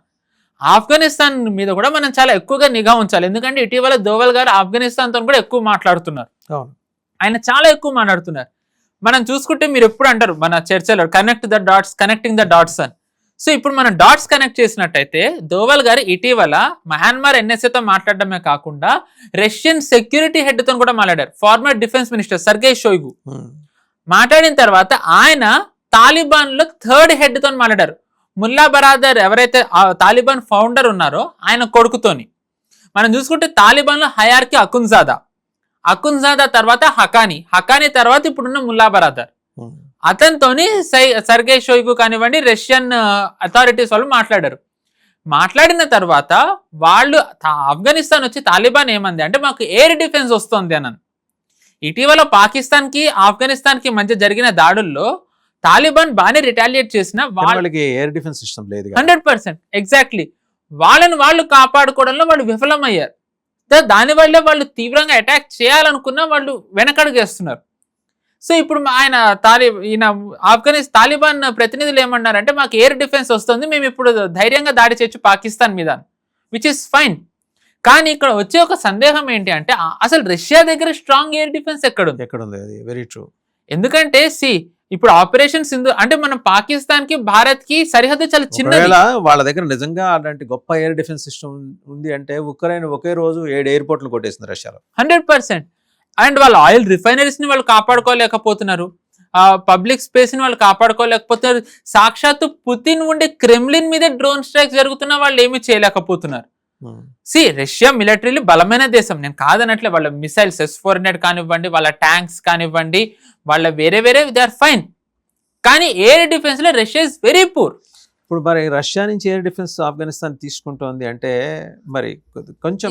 ఆఫ్ఘనిస్తాన్ మీద కూడా మనం చాలా ఎక్కువగా నిఘా ఉంచాలి. ఎందుకంటే ఇటీవల దోవల్ గారు ఆఫ్ఘనిస్తాన్ తో కూడా ఎక్కువ మాట్లాడుతున్నారు. ఆయన చాలా ఎక్కువ మాట్లాడుతున్నారు. మనం చూసుకుంటే మీరు ఎప్పుడు అంటారు మన చర్చలో కనెక్టింగ్ ద డాట్స్ అని. సో ఇప్పుడు మనం డాట్స్ కనెక్ట్ చేసినట్టయితే దోవల్ గారు ఇటీవల మయన్మార్ NSAతో మాట్లాడడమే కాకుండా రష్యన్ సెక్యూరిటీ హెడ్ తో కూడా మాట్లాడారు. ఫార్మర్ డిఫెన్స్ మినిస్టర్ సర్గే షోయిగు మాట్లాడిన తర్వాత ఆయన తాలిబాన్ లో 3rd హెడ్ తో మాట్లాడారు. ముల్లా బరాదర్ ఎవరైతే తాలిబాన్ ఫౌండర్ ఉన్నారో ఆయన కొడుకుతోని. మనం చూసుకుంటే తాలిబాన్ లో హయార్కి అకున్జాదా తర్వాత హకానీ తర్వాత ఇప్పుడున్న ముల్లా బరాదర్. అతనితోని సర్గే షోయిగు కానివ్వండి, రష్యన్ అథారిటీస్ వాళ్ళు మాట్లాడిన తర్వాత వాళ్ళు ఆఫ్ఘనిస్తాన్ వచ్చి తాలిబాన్ ఏమంది అంటే మాకు ఎయిర్ డిఫెన్స్ వస్తుంది అని. ఇటీవల పాకిస్తాన్ కి ఆఫ్ఘనిస్తాన్ కి మధ్య జరిగిన దాడుల్లో తాలిబాన్ బాగానే రిటాలియేట్ చేసిన వాళ్ళకి ఎయిర్ డిఫెన్స్ సిస్టమ్ లేదు. 100% ఎగ్జాక్ట్లీ వాళ్ళు కాపాడుకోవడంలో వాళ్ళు విఫలమయ్యారు. దానివల్ల వాళ్ళు తీవ్రంగా అటాక్ చేయాలనుకున్నా వాళ్ళు వెనకడుగేస్తున్నారు. సో ఇప్పుడు ఆయన తాలిబాన్ ప్రతినిధులు ఏమన్నారంటే మాకు ఎయిర్ డిఫెన్స్ వస్తుంది, మేము ఇప్పుడు ధైర్యంగా దాడి చేయొచ్చు పాకిస్తాన్ మీద, విచ్ ఇస్ ఫైన్. కానీ ఇక్కడ వచ్చే ఒక సందేహం ఏంటి అంటే అసలు రష్యా దగ్గర స్ట్రాంగ్ ఎయిర్ డిఫెన్స్ ఎక్కడుంది? అది వెరీ ట్రూ. ఎందుకంటే ఇప్పుడు ఆపరేషన్ సింధు అంటే మనం పాకిస్తాన్ కి భారత్ కి సరిహద్దు చాలా చిన్నది. వాళ్ళ దగ్గర నిజంగా అలాంటి గొప్ప ఎయిర్ డిఫెన్స్ సిస్టమ్ ఉంది అంటే ఉక్రెయిన్ ఒకే రోజు 7 ఎయిర్పోర్ట్లు కొట్టేసింది రష్యాలో. 100%. అండ్ వాళ్ళ ఆయిల్ రిఫైనరీస్ ని వాళ్ళు కాపాడుకోలేకపోతున్నారు, పబ్లిక్ స్పేస్ ని వాళ్ళు కాపాడుకోలేకపోతున్నారు. సాక్షాత్తు పుతిన్ ఉండే క్రెమ్లిన్ మీద డ్రోన్ స్ట్రైక్స్ జరుగుతున్నా వాళ్ళు ఏమీ చేయలేకపోతున్నారు. రష్యా మిలిటరీಲಿ బలమైన దేశం, నేను కాదనట్లే. వాళ్ళ మిసైల్స్ S-400 కానివ్వండి, వాళ్ళ ట్యాంక్స్ కానివ్వండి, వాళ్ళ వేరే దే ఆర్ ఫైన్. కానీ ఎయిర్ డిఫెన్స్ లో రష్యా ఇస్ వెరీ పూర్. ఇప్పుడు మరి రష్యా నుంచి ఎయిర్ డిఫెన్స్ ఆఫ్ఘనిస్తాన్ తీసుకుంటోంది అంటే మరి కొంచెం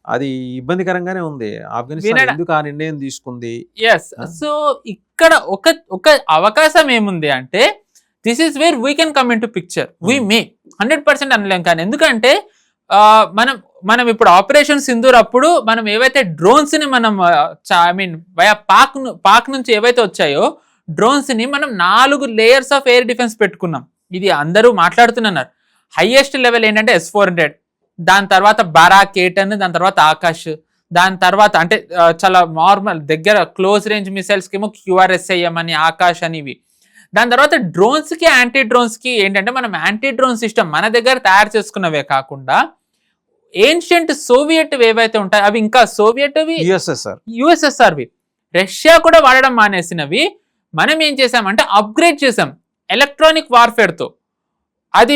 అది ఇబ్బందికరంగానే ఉంది. ఆఫ్ఘనిస్తాన్ ఎందుకు ఆ నిర్ణయం తీసుకుంది? సో ఇక్కడ ఒక అవకాశం ఏముంది అంటే this is where we can come in to picture. We may 100% అనలేం, కానీ ఎందుకంటే మనం ఇప్పుడు ఆపరేషన్ సింధూర్ అప్పుడు మనం ఏవైతే డ్రోన్స్ ని మనం వయా పాక్ నుంచి ఏవైతే వచ్చాయో డ్రోన్స్ ని మనం 4 లేయర్స్ ఆఫ్ ఎయిర్ డిఫెన్స్ పెట్టుకున్నాం. ఇది అందరూ మాట్లాడుతున్నారు. హైయెస్ట్ లెవెల్ ఏంటంటే S-400, దాని తర్వాత బారాక్ 8, దాని తర్వాత ఆకాష్, దాని తర్వాత అంటే చాలా నార్మల్ దగ్గర క్లోజ్ రేంజ్ మిసైల్స్ కి ఏమో QRSAM అని, ఆకాష్ అని ఇవి. దాని తర్వాత డ్రోన్స్ కి యాంటీ డ్రోన్స్ కి ఏంటంటే మనం యాంటీ డ్రోన్ సిస్టమ్ మన దగ్గర తయారు చేసుకున్నవే కాకుండా ఏన్షియంట్ సోవియట్ ఏవైతే ఉంటాయి అవి, ఇంకా సోవియట్ USSRవి రష్యా కూడా వాడడం మానేసినవి మనం ఏం చేసామంటే అప్గ్రేడ్ చేసాం ఎలక్ట్రానిక్ వార్ఫేర్ తో. అది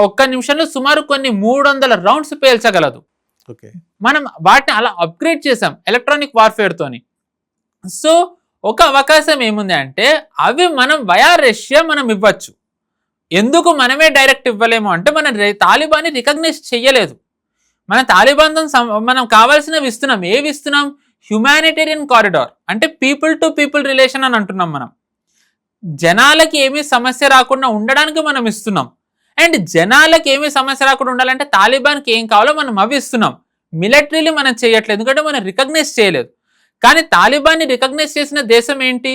ఒక్క నిమిషంలో సుమారు కొన్ని 300 రౌండ్స్ పేల్చగలదు. మనం వాటిని అలా అప్గ్రేడ్ చేసాం ఎలక్ట్రానిక్ వార్ఫేర్ తోని. సో ఒక అవకాశం ఏముంది అంటే అవి మనం వయా రష్యా మనం ఇవ్వచ్చు. ఎందుకు మనమే డైరెక్ట్ ఇవ్వలేము అంటే మనం తాలిబాన్ని రికగ్నైజ్ చెయ్యలేదు. మన తాలిబాన్తో మనం కావాల్సినవి ఇస్తున్నాం. ఏవి ఇస్తున్నాం? హ్యుమానిటేరియన్ కారిడార్, అంటే పీపుల్ టు పీపుల్ రిలేషన్ అని అంటున్నాం. మనం జనాలకి ఏమీ సమస్య రాకుండా ఉండడానికి మనం ఇస్తున్నాం. అండ్ జనాలకి ఏమీ సమస్య రాకుండా ఉండాలంటే తాలిబాన్కి ఏం కావాలో మనం అవి ఇస్తున్నాం. మిలిటరీని మనం చేయట్లేదు, ఎందుకంటే మనం రికగ్నైజ్ చేయలేదు. కానీ తాలిబాన్ని రికగ్నైజ్ చేసిన దేశం ఏంటి?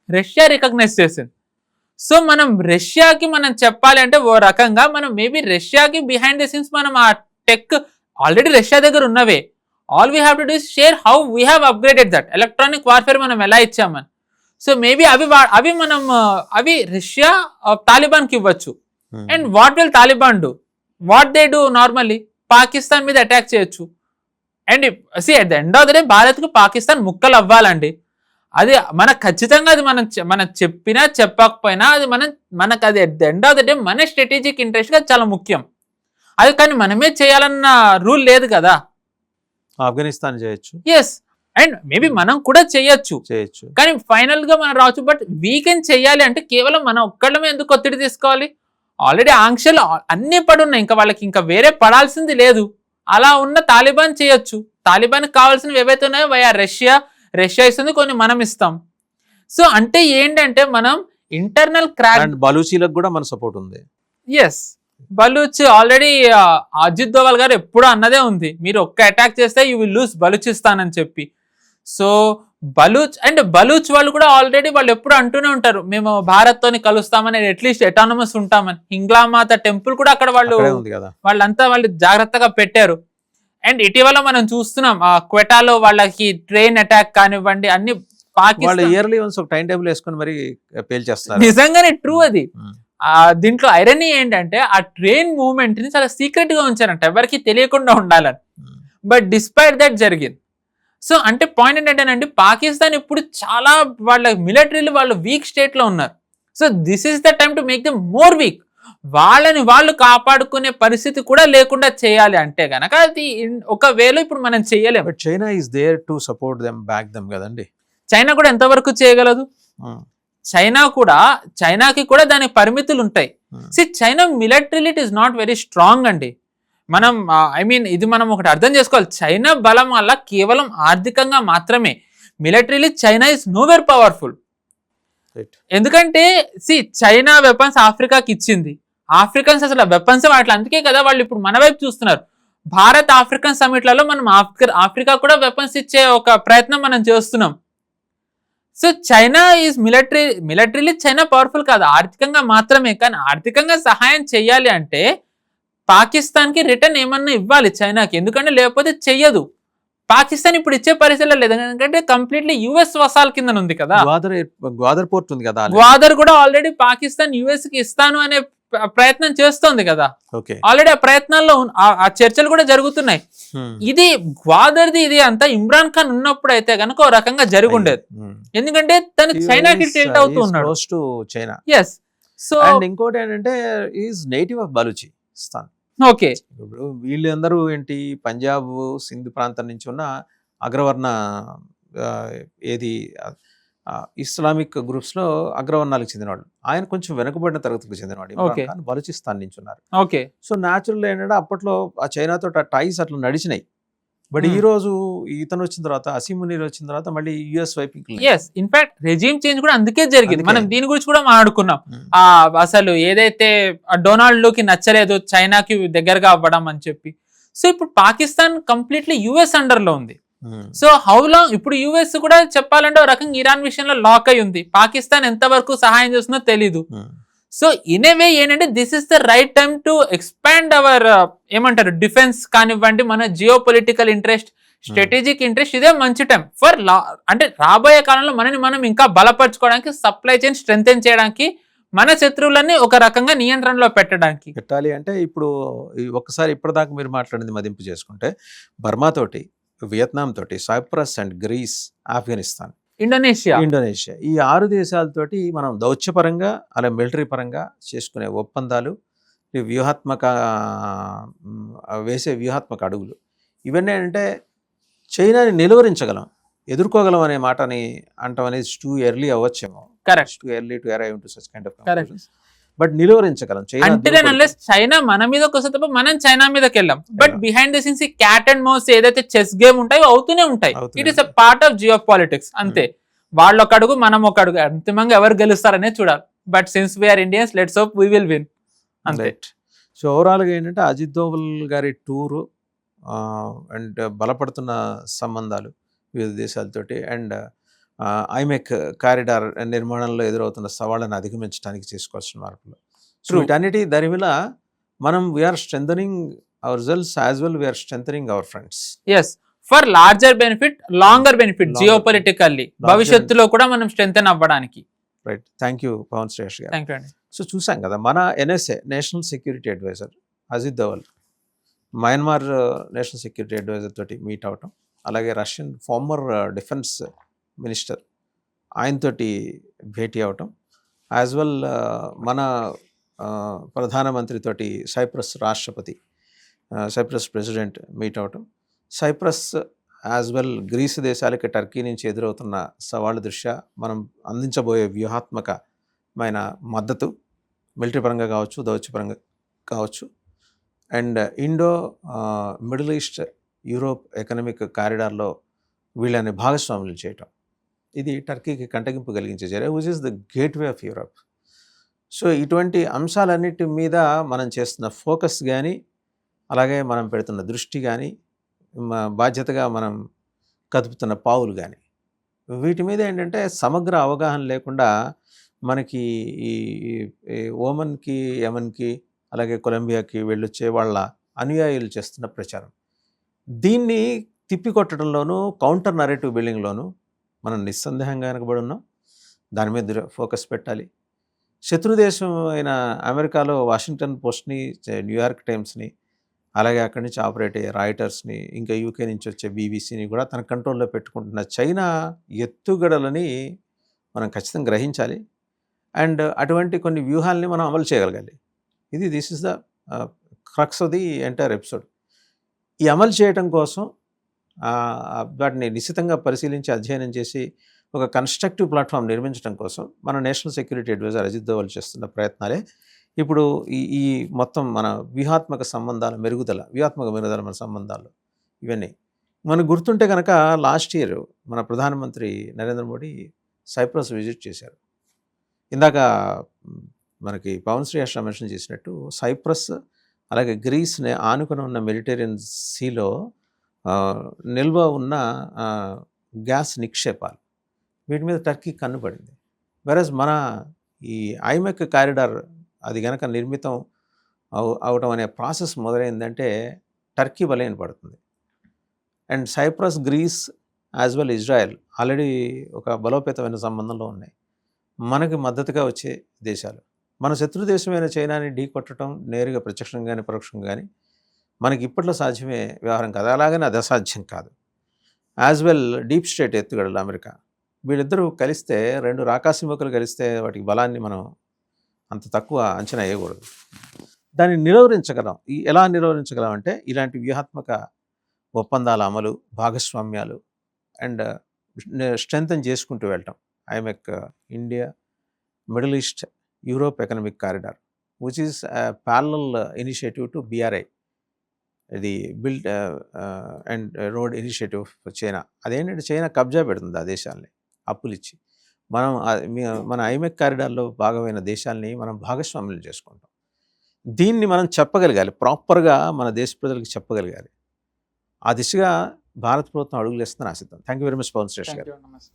రష్యా రికగ్నైజ్ చేసింది. సో మనం రష్యాకి మనం చెప్పాలి అంటే ఓ రకంగా మనం మేబీ రష్యాకి బిహైండ్ ది సీన్స్ మనం ఆ టెక్ ఆల్రెడీ రష్యా దగ్గర ఉన్నవే. All we have to do is share how we have upgraded that electronic warfare మనం ఎలా ఇచ్చామని. సో మేబీ అవి రష్యా తాలిబాన్కి ఇవ్వచ్చు. And what will Taliban do? What they do normally Pakistan మీద అటాక్ చేయొచ్చు. And at the end of the day భారత్కు పాకిస్తాన్ ముక్కలు అవ్వాలండి. అది మనకు ఖచ్చితంగా అది మనం చెప్పినా చెప్పకపోయినా అది మనకు అది at the end of the day మన స్ట్రాటజిక్ ఇంట్రెస్ట్గా చాలా ముఖ్యం. అది కానీ మనమే చేయాలన్న రూల్ లేదు కదా. ఆఫ్ఘనిస్తాన్ చేయొచ్చు, ఎస్, అండ్ మేబీ మనం కూడా చేయొచ్చు, కానీ ఫైనల్ గా మనం రావచ్చు. బట్ వీకెండ్ చేయాలి అంటే కేవలం మనం ఒక్కళ్ళమే ఎందుకు ఒత్తిడి తీసుకోవాలి? ఆల్రెడీ ఆంక్షలు అన్ని పడున్నాయి, ఇంకా వాళ్ళకి ఇంకా వేరే పడాల్సింది లేదు. అలా ఉన్న తాలిబాన్ చేయొచ్చు. తాలిబాన్కి కావాల్సినవి ఏవైతే ఉన్నాయో వయా రష్యా ఇస్తుంది, కొన్ని మనం ఇస్తాం. సో అంటే ఏంటంటే మనం ఇంటర్నల్ క్రాక్. బలూచీలకు కూడా మన సపోర్ట్ ఉంది. ఎస్, బలూచ్ ఆల్రెడీ అజిత్ దోవల్ గారు ఎప్పుడూ అన్నదే ఉంది, మీరు ఒక్క అటాక్ చేస్తే యూ విల్ లూజ్ బలూచిస్తాన్ అని చెప్పి. సో బలూచ్ వాళ్ళు కూడా ఆల్రెడీ వాళ్ళు ఎప్పుడు అంటూనే ఉంటారు, మేము భారత్ తోని కలుస్తామని, అట్లీస్ట్ ఎటానమస్ ఉంటామని. హింగ్లామాత టెంపుల్ కూడా అక్కడ వాళ్ళంతా జాగ్రత్తగా పెట్టారు. అండ్ ఇటీవల మనం చూస్తున్నాం క్వెటాలో వాళ్ళకి ట్రైన్ అటాక్ కానివ్వండి, అన్ని నిజంగానే ట్రూ అది. దీంట్లో ఐరనీ ఏంటంటే ఆ ట్రైన్ మూవ్మెంట్ ని చాలా సీక్రెట్ గా ఉంచారంట, ఎవరికి తెలియకుండా ఉండాలని. బట్ డిస్పైట్ దట్ జరిగింది. సో అంటే పాయింట్ ఏంటంటేనండి, పాకిస్తాన్ ఇప్పుడు చాలా వాళ్ళ మిలిటరీలు వాళ్ళు వీక్ స్టేట్ లో ఉన్నారు. So this is the time to make them more week. వాళ్ళని వాళ్ళు కాపాడుకునే పరిస్థితి కూడా లేకుండా చేయాలి అంటే గనక అది ఒకవేళ ఇప్పుడు మనం చేయలేము. China is there to support them, back them కదండి. చైనా కూడా ఎంతవరకు చేయగలదు? చైనాకి కూడా దానికి పరిమితులు ఉంటాయి. China militarily it is not very strong అండి. మనం ఇది మనం ఒకటి అర్థం చేసుకోవాలి, చైనా బలం వల్ల కేవలం ఆర్థికంగా మాత్రమే. Militarily China is nowhere powerful. ఎందుకంటే చైనా వెపన్స్ ఆఫ్రికాకి ఇచ్చింది, ఆఫ్రికన్స్ అసలు వెపన్స్ వాటి, అందుకే కదా వాళ్ళు ఇప్పుడు మన వైపు చూస్తున్నారు. భారత్ ఆఫ్రికన్ సమిట్లలో మనం ఆఫ్రికా కూడా వెపన్స్ ఇచ్చే ఒక ప్రయత్నం మనం చేస్తున్నాం. So China is militarily China powerful కాదు, ఆర్థికంగా మాత్రమే. కానీ ఆర్థికంగా సహాయం చేయాలి అంటే పాకిస్తాన్ కి రిటర్న్ ఏమన్నా ఇవ్వాలి చైనాకి, ఎందుకంటే లేకపోతే చెయ్యదు. పాకిస్తాన్ ఇప్పుడు ఇచ్చే పరిస్థితుల్లో లేదు, ఎందుకంటే కంప్లీట్లీ యుఎస్ వసాల కింద ఉంది కదా. గ్వాదర్ పోర్ట్ ఉంది కదా, గ్వాదర్ కూడా ఆల్రెడీ పాకిస్తాన్ యుఎస్ కి ఇస్తాను అనే ప్రయత్నం చేస్తోంది కదా. ఆల్రెడీ ఆ ప్రయత్నాల్లో ఆ చర్చలు కూడా జరుగుతున్నాయి. ఇది గ్వాదర్ది ఇది అంతా ఇమ్రాన్ ఖాన్ ఉన్నప్పుడు అయితే కనుక ఒక రకంగా జరిగి ఉండేది, ఎందుకంటే తను చైనాకి టిల్ట్ అవుతూ ఉన్నాడు. ఎస్. సో ఇంకోటి ఏంటంటే is native of Balochistan. Okay, ఇప్పుడు వీళ్ళందరూ ఏంటి పంజాబ్ సింధ్ ప్రాంతం నుంచి ఉన్న అగ్రవర్ణ ఏది ఇస్లామిక్ గ్రూప్స్ లో అగ్రవర్ణాలకు చెందినవాడు. ఆయన కొంచెం వెనుకబడిన తరగతికి చెందినవాడు. ఇమ్రాన్ ఖాన్ బలూచిస్తాన్ నుంచి ఉన్నారు. ఓకే. సో న్యాచురల్ ఏంటంటే అప్పట్లో ఆ చైనాతో టైస్ అట్లా నడిచినాయి. బట్ ఈ రోజు ఇతను వచ్చిన తర్వాత, అసీం మునీర్ వచ్చిన తర్వాత మళ్ళీ యుఎస్ వైపు. ఇన్ఫాక్ట్ రెజీమ్ చేంజ్ కూడా అందుకే జరిగింది. మనం దీని గురించి కూడా మాట్లాడుకున్నాం. అసలు ఏదైతే డొనాల్డ్ కి నచ్చలేదు చైనాకి దగ్గరగా అవ్వడం అని చెప్పి. సో ఇప్పుడు పాకిస్తాన్ కంప్లీట్లీ యుఎస్ అండర్ లో ఉంది. సో హౌ లాంగ్ ఇప్పుడు యుఎస్ కూడా చెప్పాలంటే ఒక రకంగా ఇరాన్ విషయంలో లాక్ అయి ఉంది. పాకిస్తాన్ ఎంతవరకు సహాయం చేస్తుందో తెలీదు. సో ఇన్ ఏ వే ఏంటంటే this is the right time to expand hour ఏమంటారు డిఫెన్స్ కానివ్వండి, మన geo political interest, strategic interest. ఇదే మంచి టైం ఫర్ అంటే రాబోయే కాలంలో మనని మనం ఇంకా బలపరచుకోవడానికి, సప్లై చైన్ స్ట్రెంథెన్ చేయడానికి, మన శత్రువులన్నీ ఒక రకంగా నియంత్రణలో పెట్టాలి. అంటే ఇప్పుడు ఒక్కసారి ఇప్పటిదాకా మీరు మాట్లాడింది మదింపు చేసుకుంటే, బర్మా తోటి, వియత్నాం తోటి, Cyprus and Greece, Afghanistan, Indonesia, ఈ 6 దేశాలతోటి మనం దౌత్యపరంగా అలా మిలిటరీ పరంగా చేసుకునే ఒప్పందాలు, వేసే వ్యూహాత్మక అడుగులు, ఇవన్నీ ఏంటంటే చైనాని నిలువరించగలం, ఎదుర్కోగలం అనే మాటని అంటాం అనేది టూ ఎర్లీ అవ్వచ్చేమో. Correct. Too early to arrive to such kind of conclusions. But నిలువరించగలం. చైనా మన మీదకి వస్తే తప్ప మనం చైనా మీదకి వెళ్ళాం. But behind the scenes cat and mouse ఏదైతే చెస్ గేమ్ ఉంటాయో అవుతూనే ఉంటాయి. It is a part of geopolitics. అంతే, వాళ్ళు ఒక అడుగు మనం ఒక అడుగు, అంతిమంగా ఎవరు గెలుస్తారనే చూడాలి. But since we're Indians, let's hope we will win. అంతే. సో ఓవరాల్గా ఏంటంటే అజిత్ దోవల్ గారి టూరు అండ్ బలపడుతున్న సంబంధాలు వివిధ దేశాలతోటి, అండ్ ఐమెక్ కారిడార్ నిర్మాణంలో ఎదురవుతున్న సవాళ్ళను అధిగమించడానికి చేసుకోవాల్సిన మార్పులు. సో వీటన్నిటి దరిమిల మనం we're strengthening our cells as well we're strengthening our friends. Yes, for larger benefit, longer benefit, geo politically భవిష్యత్తులో కూడా మనం స్ట్రెంథన్ అవ్వడానికి. Right. Thank you Pavan Shresh garu. Thank you అండి. సో చూసాం కదా, మన NSA national security advisor Ajit Doval Myanmar national security advisor తోటి meet అవటం, అలాగే రష్యన్ ఫార్మర్ డిఫెన్స్ మినిస్టర్ ఆయనతోటి భేటీ అవటం, యాజ్ వెల్ మన ప్రధానమంత్రితోటి సైప్రస్ రాష్ట్రపతి, సైప్రస్ ప్రెసిడెంట్ మీట్ అవటం, సైప్రస్ యాజ్ వెల్ గ్రీస్ దేశాలకి టర్కీ నుంచి ఎదురవుతున్న సవాళ్ళ దృష్ట్యా మనం అందించబోయే వ్యూహాత్మకమైన మద్దతు, మిలిటరీ పరంగా కావచ్చు, దౌత్యపరంగా కావచ్చు, and Indo middle east Europe economic కారిడార్లో వీళ్ళని భాగస్వాములు చేయటం, ఇది టర్కీకి కంటగింపు కలిగించే చర్య, which is the gateway of Europe. So ఇటువంటి అంశాలన్నిటి మీద మనం చేస్తున్న ఫోకస్ కానీ, అలాగే మనం పెడుతున్న దృష్టి కానీ, బాధ్యతగా మనం కదుపుతున్న పావులు కానీ, వీటి మీద ఏంటంటే సమగ్ర అవగాహన లేకుండా మనకి ఈ ఓమన్కి, యమన్కి, అలాగే కొలంబియాకి వెళ్ళొచ్చే వాళ్ళ అనుయాయులు చేస్తున్న ప్రచారం, దీన్ని తిప్పికొట్టడంలోనూ కౌంటర్ నరేటివ్ బిల్డింగ్లోనూ మనం నిస్సందేహంగా వెనకబడి ఉన్నాం. దాని మీద ఫోకస్ పెట్టాలి. శత్రుదేశం అయిన అమెరికాలో వాషింగ్టన్ పోస్ట్ని, న్యూయార్క్ టైమ్స్ని, అలాగే అక్కడి నుంచి ఆపరేట్ అయ్యే రాయిటర్స్ని, ఇంకా యూకే నుంచి వచ్చే బీబీసీని కూడా తన కంట్రోల్లో పెట్టుకుంటున్న చైనా ఎత్తుగడలని మనం ఖచ్చితంగా గ్రహించాలి. అండ్ అటువంటి కొన్ని వ్యూహాలని మనం అమలు చేయగలగాలి. This is the crux of the entire episode. ఈ అమలు చేయడం కోసం వాటిని నిశితంగా పరిశీలించి అధ్యయనం చేసి ఒక కన్స్ట్రక్టివ్ ప్లాట్ఫామ్ నిర్మించడం కోసం మన national security advisor Ajit Doval చేస్తున్న ప్రయత్నాలే ఇప్పుడు ఈ మొత్తం మన వ్యూహాత్మక మెరుగుదల మన సంబంధాలు ఇవన్నీ మనకు గుర్తుంటే కనుక లాస్ట్ ఇయర్ మన ప్రధానమంత్రి నరేంద్ర మోడీ సైప్రస్ విజిట్ చేశారు. ఇందాక మనకి పవన్ శ్రీహర్ష మెన్షన్ చేసినట్టు సైప్రస్ అలాగే గ్రీస్ని ఆనుకుని ఉన్న మెడిటేరియన్ సీలో నిల్వ ఉన్న గ్యాస్ నిక్షేపాలు, వీటి మీద టర్కీ కన్నుపడింది. వెరస్ మన ఈ ఐమెక్ కారిడార్ అది గనక నిర్మితం అవటం అనే ప్రాసెస్ మొదలైందంటే టర్కీ బలైన పడుతుంది. And Cyprus, Greece as well Israel already ఒక బలోపేతమైన సంబంధంలో ఉన్నాయి. మనకి మద్దతుగా వచ్చే దేశాలు. మన శత్రు దేశమైన చైనాని ఢీ కొట్టడం నేరుగా ప్రత్యక్షంగా కానీ పరోక్షంగా కానీ మనకి ఇప్పట్లో సాధ్యమే వ్యవహారం కాదు. అలాగని అది అసాధ్యం కాదు. యాజ్ వెల్ డీప్ స్టేట్ ఎత్తుగడలు అమెరికా, వీళ్ళిద్దరూ కలిస్తే, రెండు రాకాసిముఖలు కలిస్తే వాటికి బలాన్ని మనం అంత తక్కువ అంచనా వేయకూడదు. దాన్ని నిరోధించగలం. ఎలా నిరోధించగలం అంటే ఇలాంటి వ్యూహాత్మక ఒప్పందాల అమలు, భాగస్వామ్యాలు అండ్ స్ట్రెంథన్ చేసుకుంటూ వెళ్ళటం. ఐమెక్, India, middle east, Europe economic corridor which is parallel initiative to BRI, ఇది build and road initiative China. అదేంటంటే చైనా కబ్జా పెడుతుంది ఆ దేశాలని అప్పులు ఇచ్చి. మనం మన ఐమెక్ కారిడార్లో భాగమైన దేశాలని మనం భాగస్వామ్యం చేసుకుంటాం. దీన్ని మనం చెప్పగలగాలి, ప్రాపర్గా మన దేశ ప్రజలకు చెప్పగలగాలి. ఆ దిశగా భారత ప్రభుత్వం అడుగులు వేస్తుందని ఆశిద్దాం. Thank you very much Pavan Shrestha garu. నమస్తే.